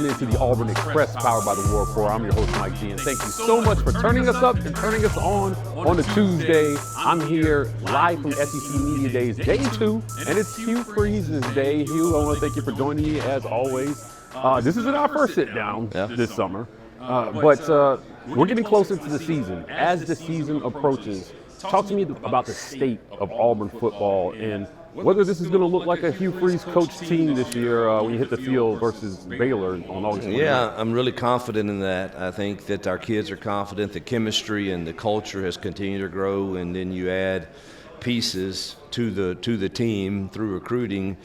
on into the Auburn Express, powered by the War Corps. I'm your host, Mike G, and thank you so much for turning us up and turning us on a Tuesday. I'm here live from SEC Media Days, Day 2, and it's Hugh Freeze's day. Hugh, I want to thank you for joining me as always. This isn't our first sit-down this summer, but we're getting closer to the season. As the season approaches, talk to me about the state of Auburn football and whether this is going to look like a Hugh Freeze coach team this year when you hit the field versus Baylor on August 29th. Yeah, I'm really confident in that. I think that our kids are confident. The chemistry and the culture has continued to grow, and then you add pieces to the team through recruiting,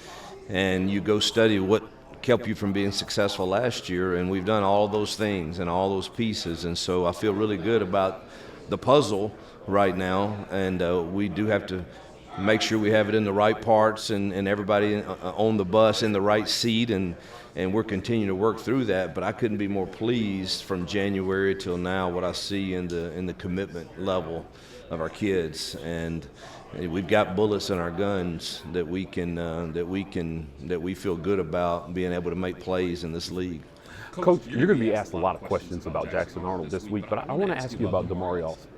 and you go study what kept you from being successful last year, and we've done all those things and all those pieces, and so I feel really good about the puzzle right now, and we do have to make sure we have it in the right parts and everybody on the bus in the right seat, and we're continuing to work through that. But I couldn't be more pleased from January till now what I see in the commitment level of our kids, and we've got bullets in our guns that we feel good about being able to make plays in this league. Coach, you're going to be asked a lot of questions about Jackson Arnold this week, but I want to ask you about Demari Alston.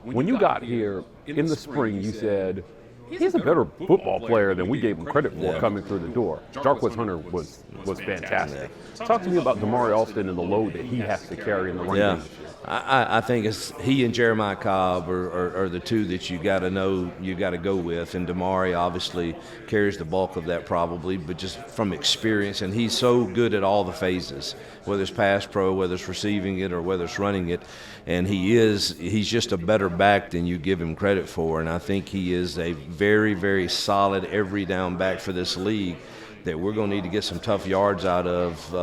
When you got here in the spring, you said, he's a better football player than we gave him credit for coming through the door. Jarquez Hunter was fantastic. Talk to me about Demari Alston and the load that he has to carry in the running game this year. I think it's he and Jeremiah Cobb are the two that you got to know, you got to go with, and Damari obviously carries the bulk of that probably, but just from experience, and he's so good at all the phases, whether it's pass pro, whether it's receiving it, or whether it's running it, and he's just a better back than you give him credit for, and I think he is a very, very solid every down back for this league that we're going to need to get some tough yards out of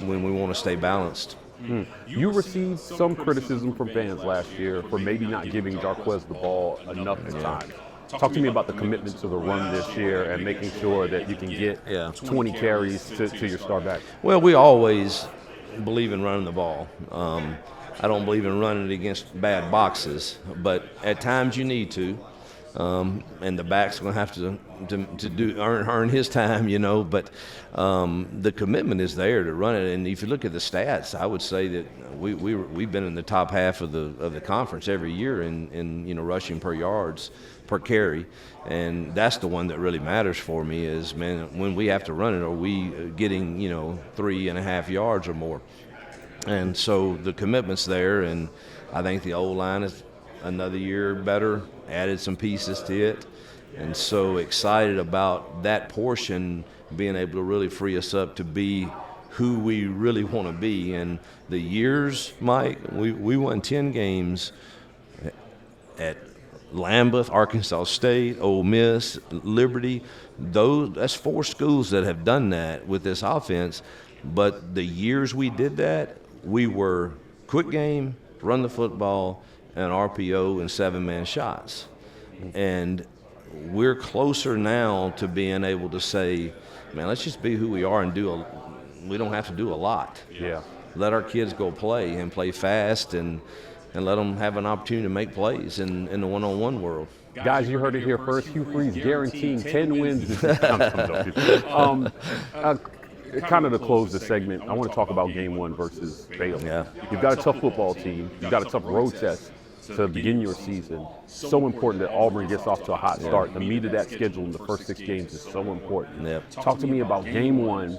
when we want to stay balanced. You received some criticism from fans last year for maybe not giving Jarquez the ball enough time. Talk to me about the commitment to the run this year and making sure that you can get 20 carries to your star back. Well, we always believe in running the ball. I don't believe in running it against bad boxes, but at times you need to. And the back's going to have to earn his time, But the commitment is there to run it. And if you look at the stats, I would say that we've been in the top half of the conference every year in rushing per carry, and that's the one that really matters for me. Is when we have to run it, are we getting 3.5 yards or more? And so the commitment's there, and I think the O-line is another year better, added some pieces to it, and so excited about that portion being able to really free us up to be who we really want to be. And the years, Mike, we won 10 games at Lambeth, Arkansas State, Ole Miss, Liberty. That's 4 schools that have done that with this offense, but the years we did that, we were quick game, run the football, and RPO and 7-man shots. And we're closer now to being able to say, man, let's just be who we are and we don't have to do a lot. Yeah. Let our kids go play fast and let them have an opportunity to make plays in the one-on-one world. Guys, you heard it here first. Hugh Freeze guaranteeing 10 wins this season. Kind of to close the segment, I want to talk about Game 1 versus Baylor. Yeah. You've got a tough football team. You've got a tough road test to begin your season. So important that Auburn gets off to a hot start. The meat of that schedule in the first 6 games is so important. Yep. Talk to me about Game 1.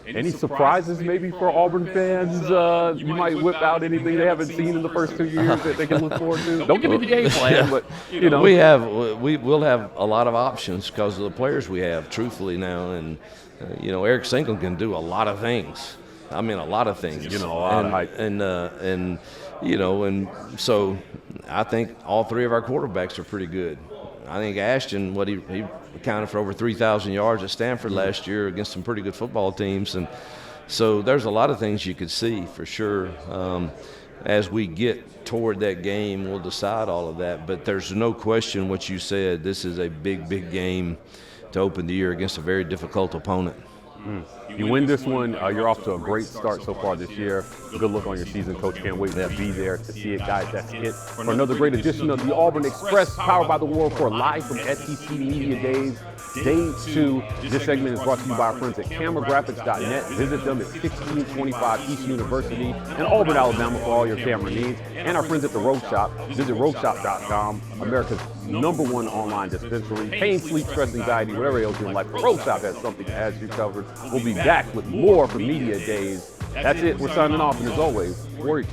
Any surprises maybe for Auburn fans? You might whip out anything they haven't seen in the first 2 years that they can look forward to? Don't give me the game plan, but, We'll have a lot of options because of the players we have, truthfully now, and Eric Sinkel can do a lot of things. I mean, a lot of things. A lot of hype. And so I think all 3 of our quarterbacks are pretty good. I think Ashton, he accounted for over 3,000 yards at Stanford last year against some pretty good football teams, and so there's a lot of things you could see for sure. As we get toward that game, we'll decide all of that. But there's no question what you said. This is a big, big game to open the year against a very difficult opponent. You win this one, you're off to a great start so far this year. Good luck on your season, Coach. Can't wait to be there to see it, guys. That's it for another great edition of the Auburn Express, powered by the War Corps, live from SEC Media Days. Day 2. This segment is brought to you by our friends at cameragraphics.net. Visit them at 1625 East University in Auburn, Alabama for all your camera needs. And our friends at the Rogue Shop. Visit rogueshop.com, America's #1 online dispensary. Pain, sleep, stress, anxiety, whatever else you're in life, the Rogue Shop has something that has you covered. We'll be back with more for Media Days. That's it. We're signing off, and as always, Warriors.